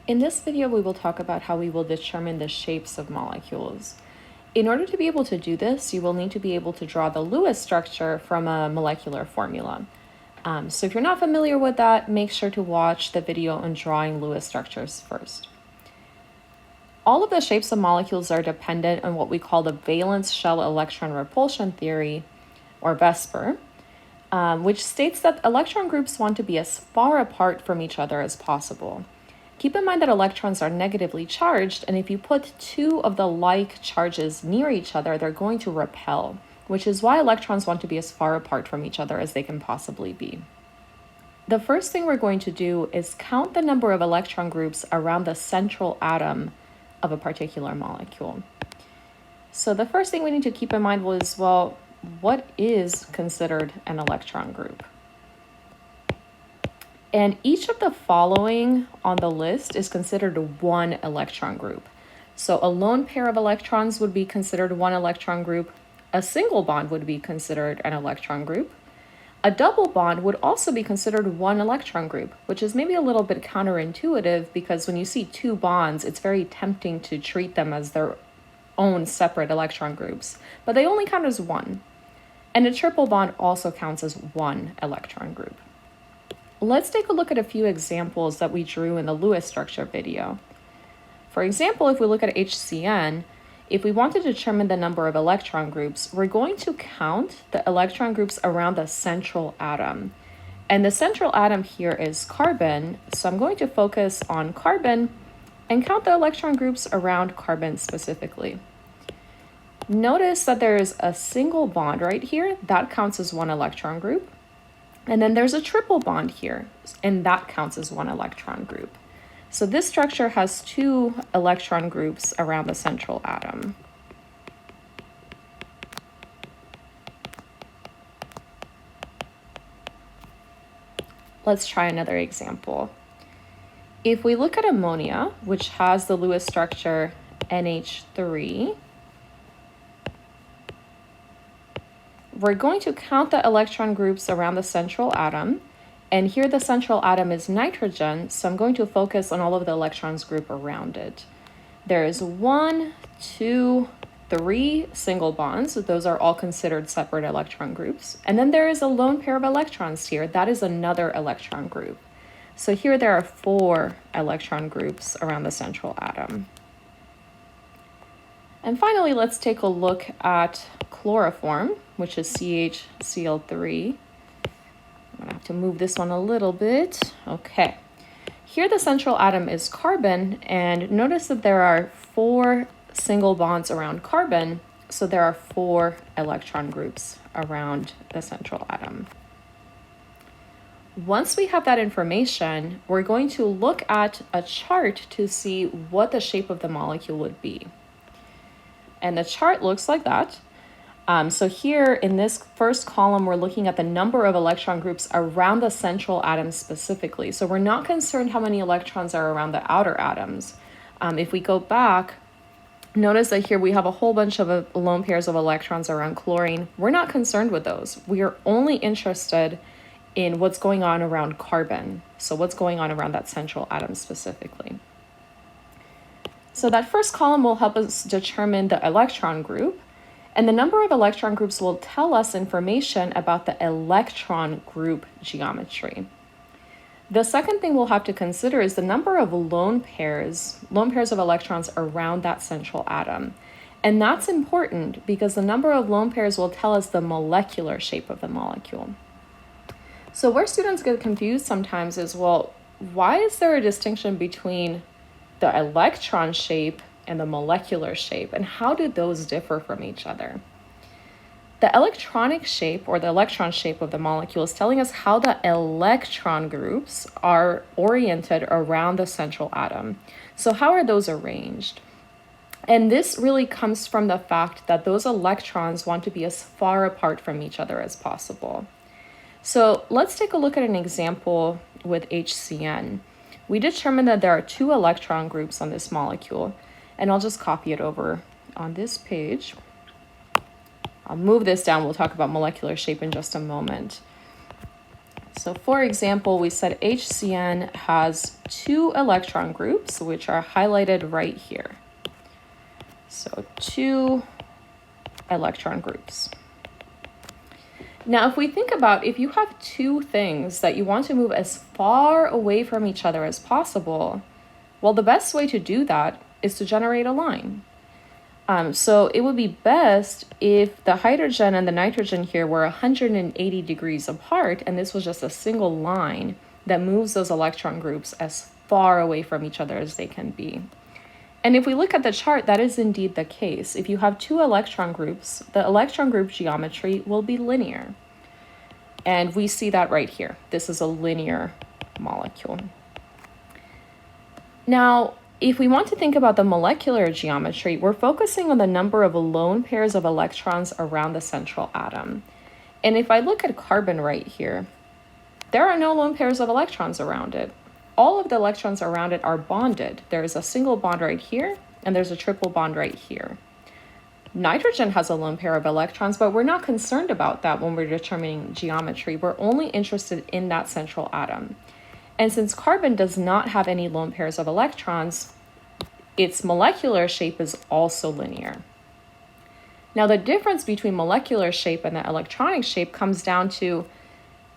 In this video, we will talk about how we will determine the shapes of molecules. In order to be able to do this, you will need to be able to draw the Lewis structure from a molecular formula. So if you're not familiar with that, make sure to watch the video on drawing Lewis structures first. All of the shapes of molecules are dependent on what we call the valence shell electron repulsion theory, or VSEPR, which states that electron groups want to be as far apart from each other as possible. Keep in mind that electrons are negatively charged, and if you put two of the like charges near each other, they're going to repel, which is why electrons want to be as far apart from each other as they can possibly be. The first thing we're going to do is count the number of electron groups around the central atom of a particular molecule. So the first thing we need to keep in mind was, well, what is considered an electron group? And each of the following on the list is considered one electron group. So a lone pair of electrons would be considered one electron group. A single bond would be considered an electron group. A double bond would also be considered one electron group, which is maybe a little bit counterintuitive because when you see two bonds, it's very tempting to treat them as their own separate electron groups, but they only count as one. And a triple bond also counts as one electron group. Let's take a look at a few examples that we drew in the Lewis structure video. For example, if we look at HCN, if we want to determine the number of electron groups, we're going to count the electron groups around the central atom. And the central atom here is carbon, so I'm going to focus on carbon and count the electron groups around carbon specifically. Notice that there is a single bond right here, that counts as one electron group. And then there's a triple bond here, and that counts as one electron group. So this structure has two electron groups around the central atom. Let's try another example. If we look at ammonia, which has the Lewis structure NH3, we're going to count the electron groups around the central atom. And here the central atom is nitrogen, so I'm going to focus on all of the electrons group around it. There is 1, 2, 3 single bonds. So those are all considered separate electron groups. And then there is a lone pair of electrons here. That is another electron group. So here there are 4 electron groups around the central atom. And finally, let's take a look at chloroform, which is CHCl3. I'm gonna have to move this one a little bit. Okay. Here the central atom is carbon, and notice that there are 4 single bonds around carbon, so there are 4 electron groups around the central atom. Once we have that information, we're going to look at a chart to see what the shape of the molecule would be. And the chart looks like that. So here in this first column, we're looking at the number of electron groups around the central atom specifically. So we're not concerned how many electrons are around the outer atoms. If we go back, notice that here we have a whole bunch of lone pairs of electrons around chlorine. We're not concerned with those. We are only interested in what's going on around carbon. So what's going on around that central atom specifically. So that first column will help us determine the electron group, and the number of electron groups will tell us information about the electron group geometry. The second thing we'll have to consider is the number of lone pairs of electrons around that central atom. And that's important because the number of lone pairs will tell us the molecular shape of the molecule. So where students get confused sometimes is, well, why is there a distinction between the electron shape and the molecular shape, and how do those differ from each other? The electronic shape, or the electron shape of the molecule, is telling us how the electron groups are oriented around the central atom. So how are those arranged? And this really comes from the fact that those electrons want to be as far apart from each other as possible. So let's take a look at an example with HCN. We determined that there are 2 electron groups on this molecule, and I'll just copy it over on this page. I'll move this down. We'll talk about molecular shape in just a moment. So for example, we said HCN has 2 electron groups, which are highlighted right here. So 2 electron groups. Now, if we think about if you have 2 things that you want to move as far away from each other as possible, well, the best way to do that is to generate a line. So it would be best if the hydrogen and the nitrogen here were 180 degrees apart, and this was just a single line that moves those electron groups as far away from each other as they can be. And if we look at the chart, that is indeed the case. If you have 2 electron groups, the electron group geometry will be linear. And we see that right here. This is a linear molecule. Now, if we want to think about the molecular geometry, we're focusing on the number of lone pairs of electrons around the central atom. And if I look at carbon right here, there are no lone pairs of electrons around it. All of the electrons around it are bonded. There is a single bond right here, and there's a triple bond right here. Nitrogen has a lone pair of electrons, but we're not concerned about that when we're determining geometry. We're only interested in that central atom. And since carbon does not have any lone pairs of electrons, its molecular shape is also linear. Now, the difference between molecular shape and the electronic shape comes down to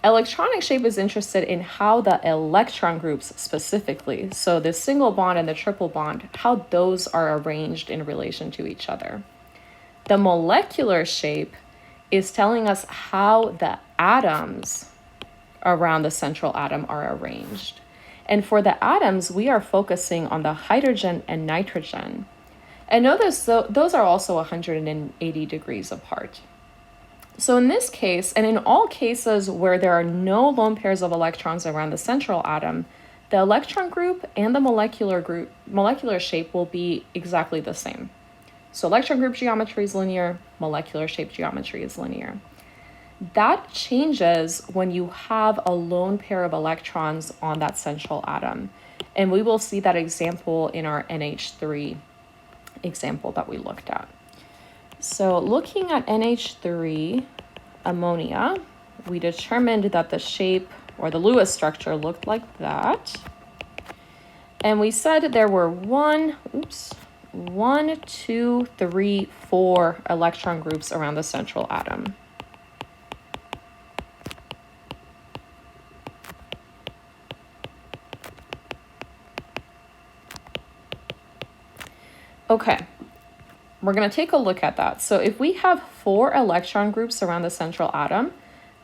electronic shape is interested in how the electron groups specifically, so the single bond and the triple bond, how those are arranged in relation to each other. The molecular shape is telling us how the atoms around the central atom are arranged. And for the atoms, we are focusing on the hydrogen and nitrogen. And notice those are also 180 degrees apart. So in this case, and in all cases where there are no lone pairs of electrons around the central atom, the electron group and the molecular shape will be exactly the same. So electron group geometry is linear, molecular shape geometry is linear. That changes when you have a lone pair of electrons on that central atom. And we will see that example in our NH3 example that we looked at. So looking at NH3 ammonia, we determined that the shape or the Lewis structure looked like that. And we said there were 1, 2, 3, 4 electron groups around the central atom. Okay, we're going to take a look at that. So if we have 4 electron groups around the central atom,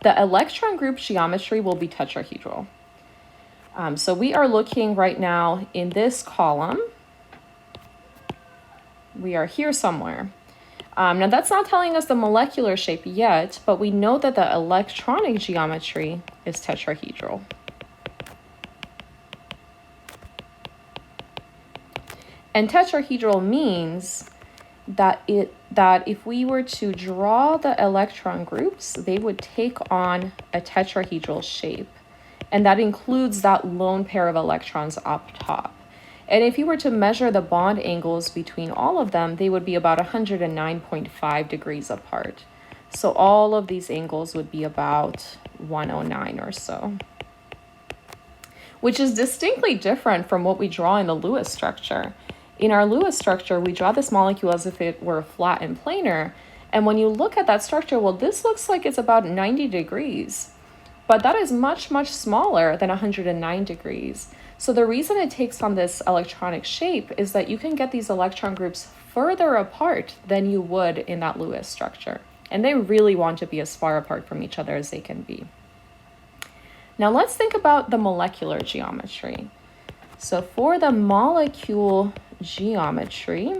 the electron group geometry will be tetrahedral. So we are looking right now in this column. We are here somewhere. Now that's not telling us the molecular shape yet, but we know that the electronic geometry is tetrahedral. And tetrahedral means that if we were to draw the electron groups, they would take on a tetrahedral shape. And that includes that lone pair of electrons up top. And if you were to measure the bond angles between all of them, they would be about 109.5 degrees apart. So all of these angles would be about 109 or so, which is distinctly different from what we draw in the Lewis structure. In our Lewis structure, we draw this molecule as if it were flat and planar. And when you look at that structure, well, this looks like it's about 90 degrees. But that is much, much smaller than 109 degrees. So the reason it takes on this electronic shape is that you can get these electron groups further apart than you would in that Lewis structure. And they really want to be as far apart from each other as they can be. Now let's think about the molecular geometry. So for the molecule geometry,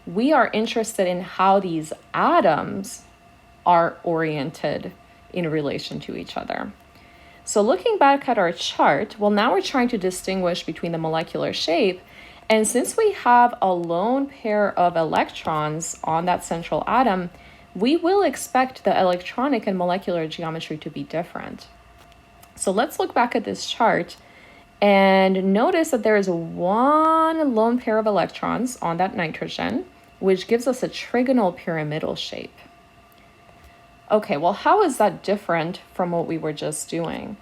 we are interested in how these atoms are oriented in relation to each other. So looking back at our chart, well, now we're trying to distinguish between the molecular shape. And since we have a lone pair of electrons on that central atom, we will expect the electronic and molecular geometry to be different. So let's look back at this chart and notice that there is 1 lone pair of electrons on that nitrogen, which gives us a trigonal pyramidal shape. Okay, well, how is that different from what we were just doing?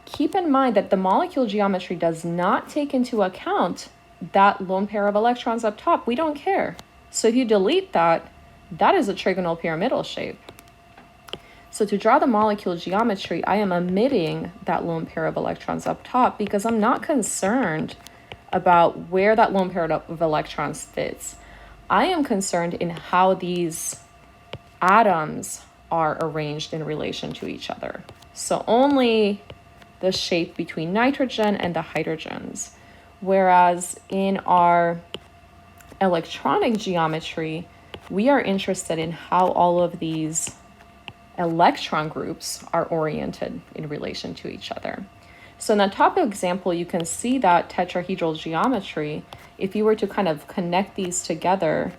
Keep in mind that the molecule geometry does not take into account that lone pair of electrons up top. We don't care. So if you delete that, that is a trigonal pyramidal shape. So to draw the molecule geometry, I am omitting that lone pair of electrons up top because I'm not concerned about where that lone pair of electrons fits. I am concerned in how these atoms are arranged in relation to each other. So only the shape between nitrogen and the hydrogens. Whereas in our electronic geometry, we are interested in how all of these electron groups are oriented in relation to each other. So in the top example, you can see that tetrahedral geometry. If you were to kind of connect these together,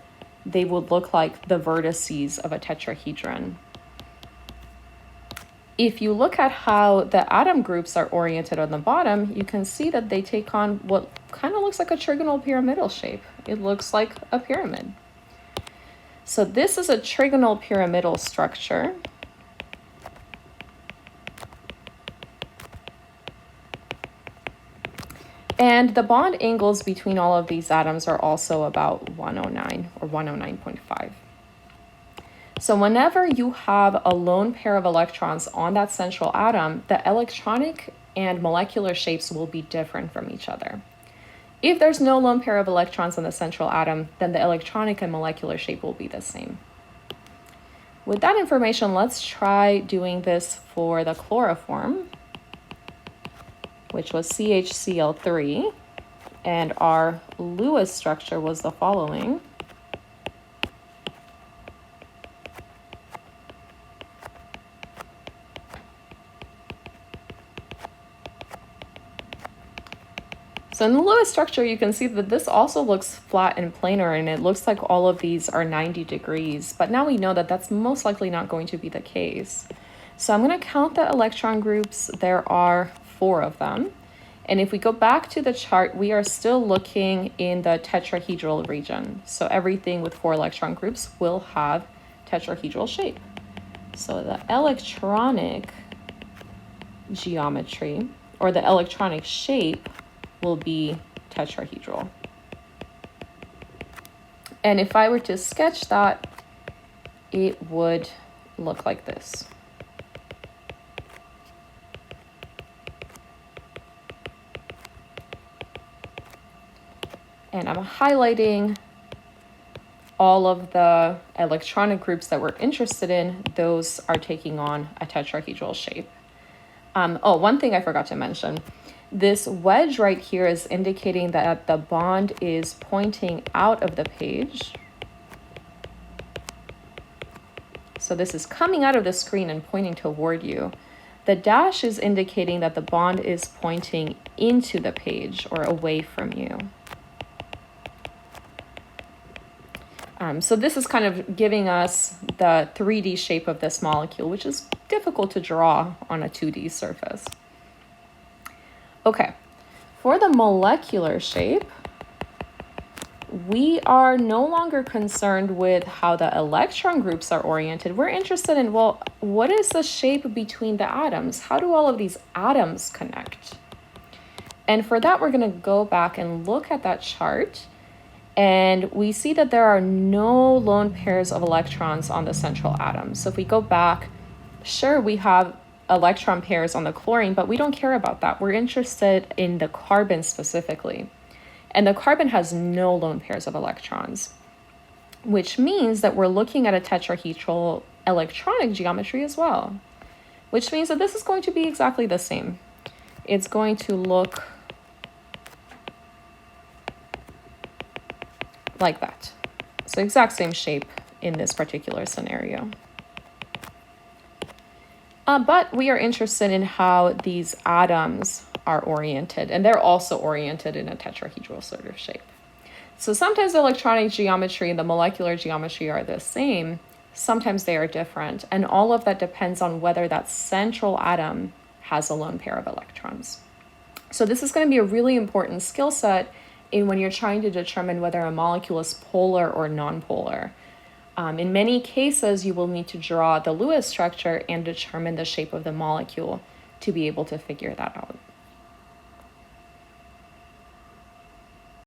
they would look like the vertices of a tetrahedron. If you look at how the atom groups are oriented on the bottom, you can see that they take on what kind of looks like a trigonal pyramidal shape. It looks like a pyramid. So this is a trigonal pyramidal structure. And the bond angles between all of these atoms are also about 109 or 109.5. So whenever you have a lone pair of electrons on that central atom, the electronic and molecular shapes will be different from each other. If there's no lone pair of electrons on the central atom, then the electronic and molecular shape will be the same. With that information, let's try doing this for the chloroform, which was CHCl3, and our Lewis structure was the following. So in the Lewis structure, you can see that this also looks flat and planar, and it looks like all of these are 90 degrees, but now we know that that's most likely not going to be the case. So I'm going to count the electron groups. There are 4 of them. And if we go back to the chart, we are still looking in the tetrahedral region. So everything with 4 electron groups will have tetrahedral shape. So the electronic geometry, or the electronic shape, will be tetrahedral. And if I were to sketch that, it would look like this. And I'm highlighting all of the electronic groups that we're interested in. Those are taking on a tetrahedral shape. One thing I forgot to mention. This wedge right here is indicating that the bond is pointing out of the page. So this is coming out of the screen and pointing toward you. The dash is indicating that the bond is pointing into the page or away from you. So this is kind of giving us the 3D shape of this molecule, which is difficult to draw on a 2D surface. Okay, for the molecular shape, we are no longer concerned with how the electron groups are oriented. We're interested in, well, what is the shape between the atoms? How do all of these atoms connect? And for that, we're going to go back and look at that chart. And we see that there are no lone pairs of electrons on the central atom. So if we go back, sure, we have electron pairs on the chlorine, but we don't care about that. We're interested in the carbon specifically. And the carbon has no lone pairs of electrons, which means that we're looking at a tetrahedral electronic geometry as well, which means that this is going to be exactly the same. It's going to look like that. So exact same shape in this particular scenario. But we are interested in how these atoms are oriented, and they're also oriented in a tetrahedral sort of shape. So sometimes the electronic geometry and the molecular geometry are the same, sometimes they are different, and all of that depends on whether that central atom has a lone pair of electrons. So this is going to be a really important skill set in when you're trying to determine whether a molecule is polar or nonpolar. In many cases, you will need to draw the Lewis structure and determine the shape of the molecule to be able to figure that out.